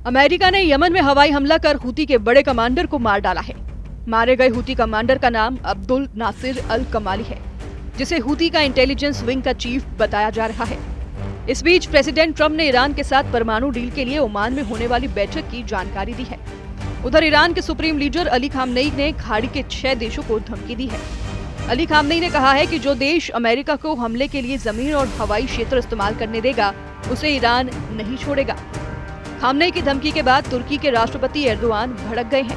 America ने Yemen में हवाई हमला कर हूती के बड़े कमांडर को मार डाला है। मारे गए हूती कमांडर का नाम अब्दुल नासिर अल कमाली है, जिसे हूती का इंटेलिजेंस विंग का चीफ बताया जा रहा है। इस बीच प्रेसिडेंट ट्रंप ने ईरान के साथ परमाणु डील के लिए ओमान में होने वाली बैठक की जानकारी दी है। उधर ईरान के सुप्रीम लीडर अली खामनेई ने खाड़ी के 6 देशों को धमकी दी है। अली खामनेई ने कहा है कि जो देश अमेरिका को हमले के लिए जमीन और हवाई क्षेत्र इस्तेमाल करने देगा, उसे ईरान नहीं छोड़ेगा। खामनेई की धमकी के बाद तुर्की के राष्ट्रपति एर्दोआन भड़क गए हैं।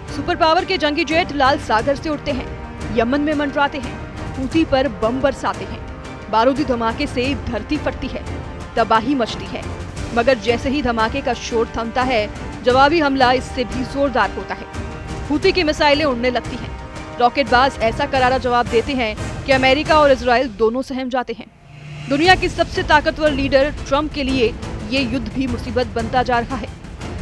सुपर पावर के जंगी जेट लाल सागर से उड़ते हैं, यमन में मंडराते हैं, हूती पर बम बरसाते हैं। बारूदी धमाके से धरती फटती है, तबाही मचती है, मगर जैसे ही धमाके का शोर थमता है, जवाबी हमला इससे भी जोरदार होता है। हूती की मिसाइलें उड़ने लगती हैं। रॉकेटबाज ऐसा करारा जवाब देते हैं कि अमेरिका और इजराइल दोनों सहम जाते हैं। दुनिया की सबसे ताकतवर लीडर ट्रंप के लिए ये युद्ध भी मुसीबत बनता जा रहा है।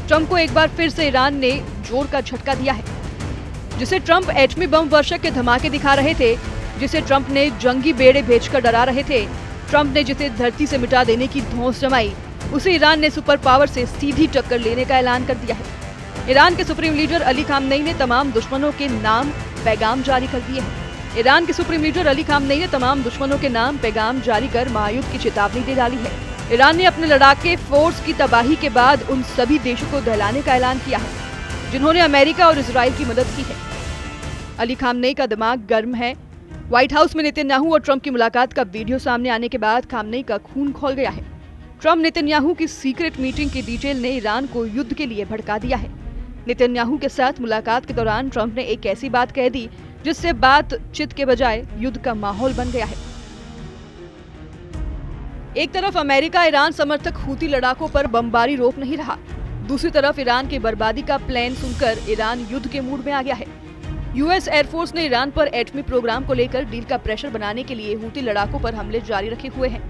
ट्रंप को एक बार फिर से ईरान ने जोर का झटका दिया है। जिसे ट्रंप एटमी बम वर्षक के धमाके दिखा रहे थे, जिसे ट्रंप ने जंगी बेड़े भेजकर डरा रहे थे, ट्रंप ने जिसे धरती से मिटा देने की धौंस जमाई, उसे ईरान ने सुपर पावर से सीधी टक्कर लेने का ऐलान कर दिया है। ईरान के सुप्रीम लीडर अली खामनेई ने तमाम दुश्मनों के नाम पैगाम जारी कर दिए हैं। ईरान के सुप्रीम लीडर अली खामनेई ने तमाम दुश्मनों के नाम पैगाम जारी कर महायुद्ध की चेतावनी दे डाली है। ईरान ने अपने लड़ाके फोर्स की तबाही के बाद उन सभी देशों को दहलाने का ऐलान किया है, जिन्होंने अमेरिका और इजराइल की मदद की है। अली खामनेई का दिमाग गर्म है। व्हाइट हाउस में नेतन्याहू और ट्रंप की मुलाकात का वीडियो सामने आने के बाद खामनेई का खून खौल गया है। ट्रंप नेतन्याहू की सीक्रेट मीटिंग की डिटेल ने ईरान को युद्ध के लिए भड़का दिया है। नेतन्याहू के साथ मुलाकात के दौरान ट्रंप ने एक ऐसी बात कह दी जिससे बातचीत के बजाय युद्ध का माहौल बन गया है। एक तरफ अमेरिका ईरान समर्थक हूती लड़ाकों पर बमबारी रोक नहीं रहा, दूसरी तरफ ईरान की बर्बादी का प्लान सुनकर ईरान युद्ध के मूड में आ गया है। यूएस एयरफोर्स ने ईरान पर एटमी प्रोग्राम को लेकर डील का प्रेशर बनाने के लिए हूती लड़ाकों पर हमले जारी रखे हुए हैं।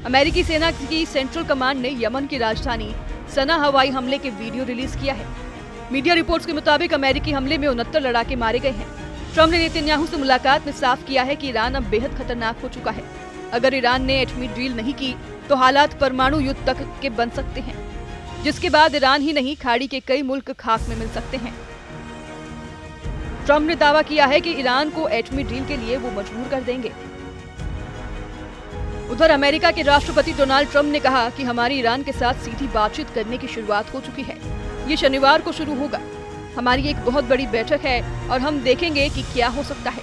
अमेरिकी सेना की सेंट्रल कमांड ने यमन की राजधानी सना हवाई हमले के वीडियो रिलीज किया है। मीडिया रिपोर्ट्स के मुताबिक अमेरिकी हमले में 69 लड़ाके मारे गए हैं। ट्रंप ने नेतन्याहू से मुलाकात में साफ किया है कि ईरान अब बेहद खतरनाक हो चुका है। अगर ईरान ने एटमी डील नहीं की तो हालात परमाणु युद्ध तक के बन सकते हैं, जिसके बाद ईरान ही नहीं खाड़ी के कई मुल्क खाक में मिल सकते हैं। ट्रंप ने दावा किया है कि ईरान को एटमी डील के लिए वो मजबूर कर देंगे। उधर अमेरिका के राष्ट्रपति डोनाल्ड ट्रंप ने कहा कि हमारी ईरान के साथ सीधी बातचीत करने की शुरुआत हो चुकी है। ये शनिवार को शुरू होगा। हमारी एक बहुत बड़ी बैठक है और हम देखेंगे कि क्या हो सकता है।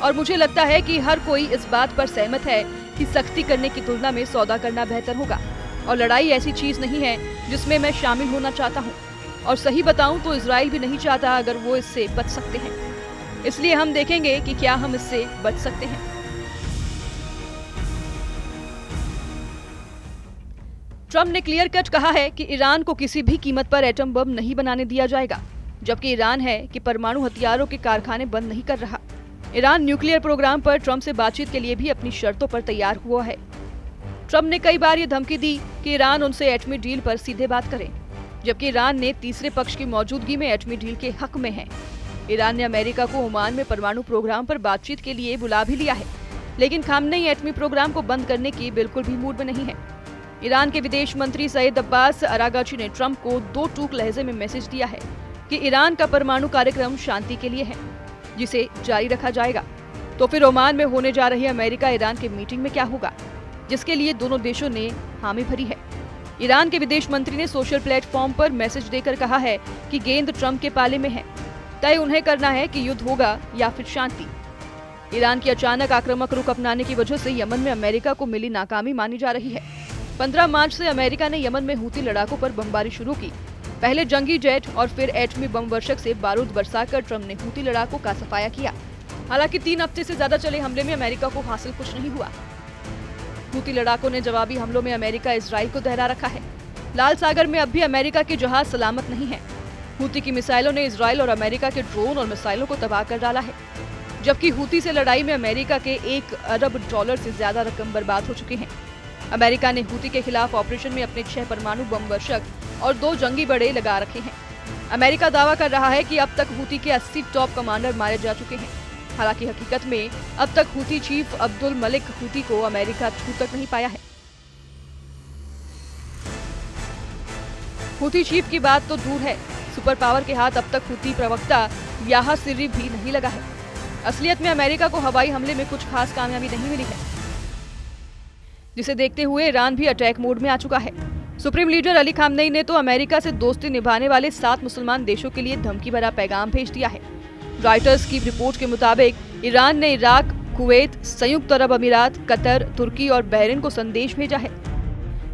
और मुझे लगता है कि हर कोई इस बात पर सहमत है कि सख्ती करने की तुलना में सौदा करना बेहतर होगा। और लड़ाई ऐसी चीज नहीं है जिसमें मैं शामिल होना चाहता हूँ। और सही बताऊं तो इजराइल भी नहीं चाहता अगर वो इससे बच सकते हैं। इसलिए हम देखेंगे कि क्या हम इससे बच सकते हैं। ट्रंप ने क्लियर कट कहा है कि ईरान को किसी भी कीमत पर एटम बम नहीं बनाने दिया जाएगा, जबकि ईरान है कि परमाणु हथियारों के कारखाने बंद नहीं कर रहा। ईरान न्यूक्लियर प्रोग्राम पर ट्रंप से बातचीत के लिए भी अपनी शर्तों पर तैयार हुआ है। ट्रंप ने कई बार ये धमकी दी कि ईरान उनसे एटमी डील पर सीधे बात करे, जबकि ईरान ने तीसरे पक्ष की मौजूदगी में एटमी डील के हक में है। ईरान ने अमेरिका को ओमान में परमाणु प्रोग्राम पर बातचीत के लिए बुला भी लिया है, लेकिन खामनेई एटमी प्रोग्राम को बंद करने की बिल्कुल भी मूड में नहीं है। ईरान के विदेश मंत्री सईद अब्बास अरागाची ने ट्रंप को 2 टूक लहजे में मैसेज दिया है कि ईरान का परमाणु कार्यक्रम शांति के लिए है, जिसे जारी रखा जाएगा। तो फिर ओमान में होने जा रही अमेरिका ईरान के मीटिंग में क्या होगा, जिसके लिए दोनों देशों ने हामी भरी है। ईरान के विदेश मंत्री ने सोशल प्लेटफॉर्म पर मैसेज देकर कहा है कि गेंद ट्रंप के पाले में है, तय उन्हें करना है कि युद्ध होगा या फिर शांति। ईरान की अचानक आक्रामक रुख अपनाने की वजह से यमन में अमेरिका को मिली नाकामी मानी जा रही है। 15 मार्च से अमेरिका ने यमन में हूती लड़ाकों पर बमबारी शुरू की। पहले जंगी जेट और फिर एटमी बम वर्षक से बारूद बरसाकर ट्रंप ने हूती लड़ाकों का सफाया किया। हालांकि 3 हफ्ते से ज्यादा चले हमले में अमेरिका को हासिल कुछ नहीं हुआ। हूती लड़ाकों ने जवाबी हमलों में अमेरिका इजराइल को दहरा रखा है। लाल सागर में अब भी अमेरिका के जहाज सलामत नहीं है। हूती की मिसाइलों ने इजराइल और अमेरिका के ड्रोन और मिसाइलों को तबाह कर डाला है, जबकि हूती से लड़ाई में अमेरिका के $1 अरब से ज्यादा रकम बर्बाद हो चुकी है। अमेरिका ने हूती के खिलाफ ऑपरेशन में अपने 6 परमाणु बम वर्षक और 2 जंगी बेड़े लगा रखे हैं। अमेरिका दावा कर रहा है कि अब तक हूती के 80 टॉप कमांडर मारे जा चुके हैं। हालांकि हकीकत में अब तक Houthi chief Abdul Malik Houthi को अमेरिका छू तक नहीं पाया है। हुती चीफ की बात तो दूर है, सुपर पावर के हाथ अब तक हुती प्रवक्ता याह्या सिर्री भी नहीं लगा है। असलियत में अमेरिका को हवाई हमले में कुछ खास कामयाबी नहीं मिली है, जिसे देखते हुए ईरान भी अटैक मोड में आ चुका है। सुप्रीम लीडर अली खामनेई ने तो अमेरिका से दोस्ती निभाने वाले 7 मुसलमान देशों के लिए धमकी भरा पैगाम भेज दिया है। रॉयटर्स की रिपोर्ट के मुताबिक ईरान ने इराक, कुवैत, संयुक्त अरब अमीरात, कतर, तुर्की और बहरीन को संदेश भेजा है।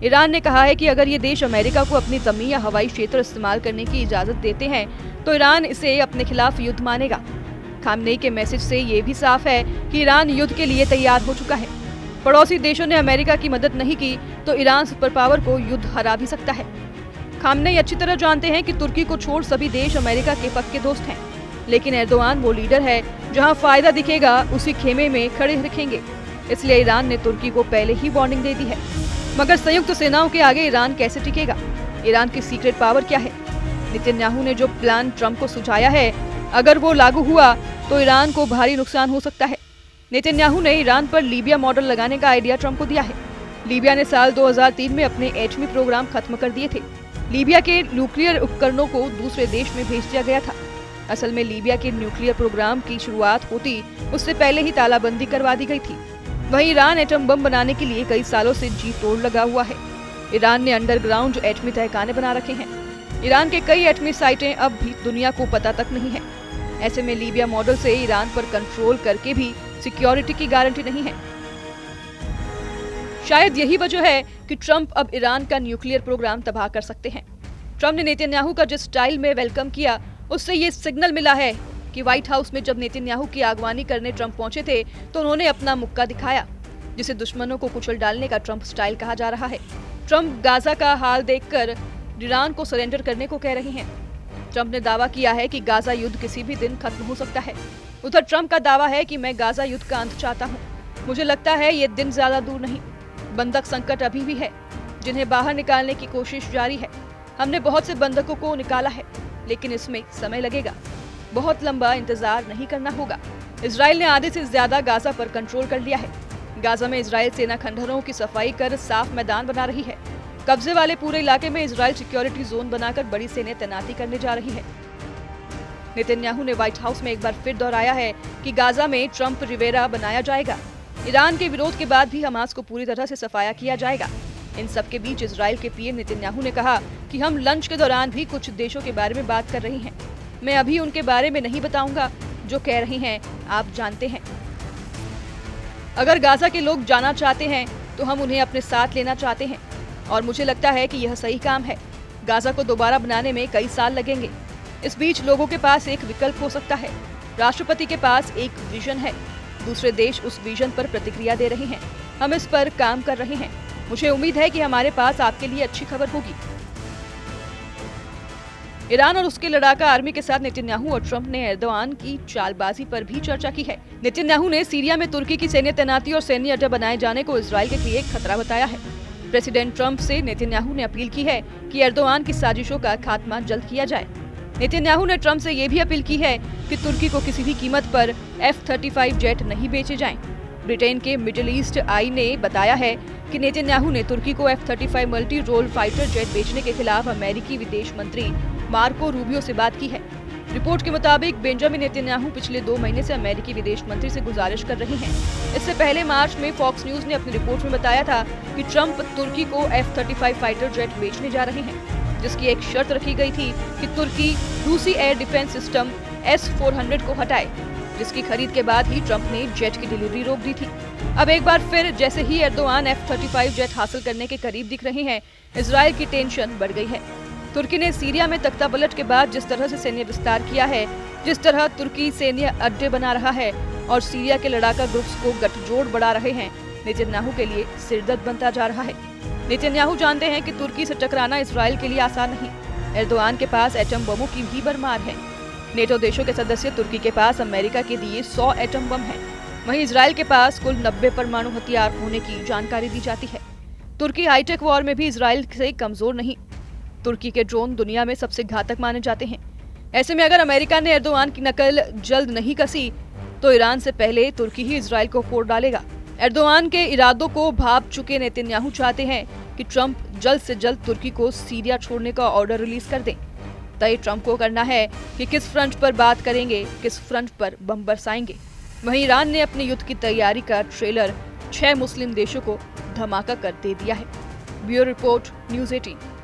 ईरान ने कहा है कि अगर ये देश अमेरिका को अपनी जमीन या हवाई क्षेत्र इस्तेमाल करने की इजाजत देते हैं तो ईरान इसे अपने खिलाफ युद्ध मानेगा। खामनेई के मैसेज से ये भी साफ है कि ईरान युद्ध के लिए तैयार हो चुका है। पड़ोसी देशों ने अमेरिका की मदद नहीं की तो ईरान सुपर पावर को युद्ध हरा भी सकता है। खामनेई अच्छी तरह जानते हैं कि तुर्की को छोड़ सभी देश अमेरिका के पक्के दोस्त हैं, लेकिन एर्दोआन वो लीडर है जहां फायदा दिखेगा उसी खेमे में खड़े रखेंगे। इसलिए ईरान ने तुर्की को पहले ही वार्निंग दे दी है। मगर संयुक्त सेनाओं के आगे ईरान कैसे टिकेगा? ईरान की सीक्रेट पावर क्या है? नेतन्याहू ने जो प्लान ट्रंप को सुझाया है, अगर वो लागू हुआ तो ईरान को भारी नुकसान हो सकता है। नेतन्याहू ने ईरान पर लीबिया मॉडल लगाने का आइडिया ट्रंप को दिया है। लीबिया ने साल 2003 में अपने एटमी प्रोग्राम खत्म कर दिए थे। लीबिया के न्यूक्लियर उपकरणों को दूसरे देश में भेज दिया गया था। असल में लीबिया के न्यूक्लियर प्रोग्राम की शुरुआत होती उससे पहले ही तालाबंदी करवा दी गई थी। वहीं ईरान एटम बम बनाने के लिए कई सालों से जी तोड़ लगा हुआ है। ईरान ने अंडरग्राउंड एटमी तहखाने बना रखे हैं। ईरान के कई एटमी साइटें अब भी दुनिया को पता तक नहीं है। ऐसे में लीबिया मॉडल से ईरान पर कंट्रोल करके भी सिक्योरिटी की गारंटी नहीं है। शायद यही वजह है कि ट्रंप अब ईरान का न्यूक्लियर प्रोग्राम तबाह कर सकते हैं। ट्रंप ने नेतन्याहू का जिस स्टाइल में वेलकम किया, उससे ये सिग्नल मिला है कि व्हाइट हाउस में जब नेतन्याहू की अगवानी करने ट्रंप पहुंचे थे तो उन्होंने अपना मुक्का दिखाया, जिसे दुश्मनों को कुचल डालने का ट्रंप स्टाइल कहा जा रहा है। ट्रंप गाजा का हाल देखकर ईरान को सरेंडर करने को कह रहे हैं। ट्रंप ने दावा किया है कि गाजा युद्ध किसी भी दिन खत्म हो सकता है। उधर ट्रंप का दावा है कि मैं गाजा युद्ध का अंत चाहता हूँ। मुझे लगता है ये दिन ज्यादा दूर नहीं। बंधक संकट अभी भी है, जिन्हें बाहर निकालने की कोशिश जारी है। हमने बहुत से बंधकों को निकाला है, लेकिन इसमें समय लगेगा। बहुत लंबा इंतजार नहीं करना होगा। इजराइल ने आधे से ज्यादा गाजा पर कंट्रोल कर लिया है। गाजा में इजराइल सेना खंडहरों की सफाई कर साफ मैदान बना रही है। कब्जे वाले पूरे इलाके में इजराइल सिक्योरिटी जोन बनाकर बड़ी सेना तैनाती करने जा रही है। नेतन्याहू ने व्हाइट हाउस में एक बार फिर दोहराया है कि गाजा में ट्रंप रिवेरा बनाया जाएगा। ईरान के विरोध के बाद भी हमास को पूरी तरह से सफाया किया जाएगा। इन सब के बीच इजराइल के पीएम नेतन्याहू ने कहा कि हम लंच के दौरान भी कुछ देशों के बारे में बात कर रही हैं। मैं अभी उनके बारे में नहीं बताऊंगा, जो कह रही हैं आप जानते हैं। अगर गाजा के लोग जाना चाहते हैं तो हम उन्हें अपने साथ लेना चाहते हैं, और मुझे लगता है कि यह सही काम है। गाजा को दोबारा बनाने में कई साल लगेंगे। इस बीच लोगों के पास एक विकल्प हो सकता है। राष्ट्रपति के पास एक विजन है, दूसरे देश उस विजन पर प्रतिक्रिया दे रहे हैं। हम इस पर काम कर रहे हैं। मुझे उम्मीद है कि हमारे पास आपके लिए अच्छी खबर होगी। ईरान और उसके लड़ाका आर्मी के साथ नेतन्याहू और ट्रंप ने एर्दोआन की चालबाजी पर भी चर्चा की है। नेतन्याहू ने सीरिया में तुर्की की सैन्य तैनाती और सैन्य अड्डा बनाए जाने को इजराइल के लिए एक खतरा बताया है। प्रेसिडेंट ट्रंप से नेतन्याहू ने अपील की है कि एर्दोआन की साजिशों का खात्मा जल्द किया जाए। नेतन्याहू ने ट्रंप से ये भी अपील की है कि तुर्की को किसी भी कीमत पर F-35 जेट नहीं बेचे जाएं। ब्रिटेन के मिडिल ईस्ट आई ने बताया है कि नेतन्याहू ने तुर्की को F-35 multi role fighter jet बेचने के खिलाफ अमेरिकी विदेश मंत्री मार्को रूबियो से बात की है। रिपोर्ट के मुताबिक बेंजामिन नेतन्याहू पिछले 2 महीने से अमेरिकी विदेश मंत्री से गुजारिश कर रहे हैं। इससे पहले मार्च में फॉक्स न्यूज ने अपनी रिपोर्ट में बताया था कि ट्रंप तुर्की को F-35 फाइटर जेट बेचने जा रहे हैं, जिसकी एक शर्त रखी गई थी कि तुर्की रूसी एयर डिफेंस सिस्टम S-400 को हटाए, जिसकी खरीद के बाद ही ट्रंप ने जेट की डिलीवरी रोक दी थी। अब एक बार फिर जैसे ही एर्दोआन F-35 जेट हासिल करने के करीब दिख रहे हैं, इजराइल की टेंशन बढ़ गई है। तुर्की ने सीरिया में तख्तापलट के बाद जिस तरह से सैन्य विस्तार किया है, जिस तरह तुर्की सैन्य अड्डे बना रहा है और सीरिया के लड़ाका ग्रुप्स को गठजोड़ बढ़ा रहे हैं, नेतन्याहू के लिए सिरदर्द बनता जा रहा है। नेतन्याहू जानते हैं कि तुर्की से टकराना इजराइल के लिए आसान नहीं। एर्दोआन के पास एटम बमों की भी भरमार है। नेटो देशों के सदस्य तुर्की के पास अमेरिका के दिए 100 एटम बम हैं। वहीं इजराइल के पास कुल 90 परमाणु हथियार होने की जानकारी दी जाती है। तुर्की हाईटेक वॉर में भी इजराइल से कमजोर नहीं। तुर्की के ड्रोन दुनिया में सबसे घातक माने जाते हैं। ऐसे में अगर अमेरिका ने एर्दोआन की नकल जल्द नहीं कसी तो ईरान से पहले तुर्की ही इजराइल को फोड़ डालेगा। एर्दोआन के इरादों को भांप चुके नेतन्याहू चाहते हैं कि ट्रंप जल्द से जल्द तुर्की को सीरिया छोड़ने का ऑर्डर रिलीज कर दें। तय ट्रंप को करना है कि किस फ्रंट पर बात करेंगे, किस फ्रंट पर बम बरसाएंगे। वहीं ईरान ने अपने युद्ध की तैयारी का ट्रेलर 6 मुस्लिम देशों को धमाका कर दे दिया है। Bureau report, news 18।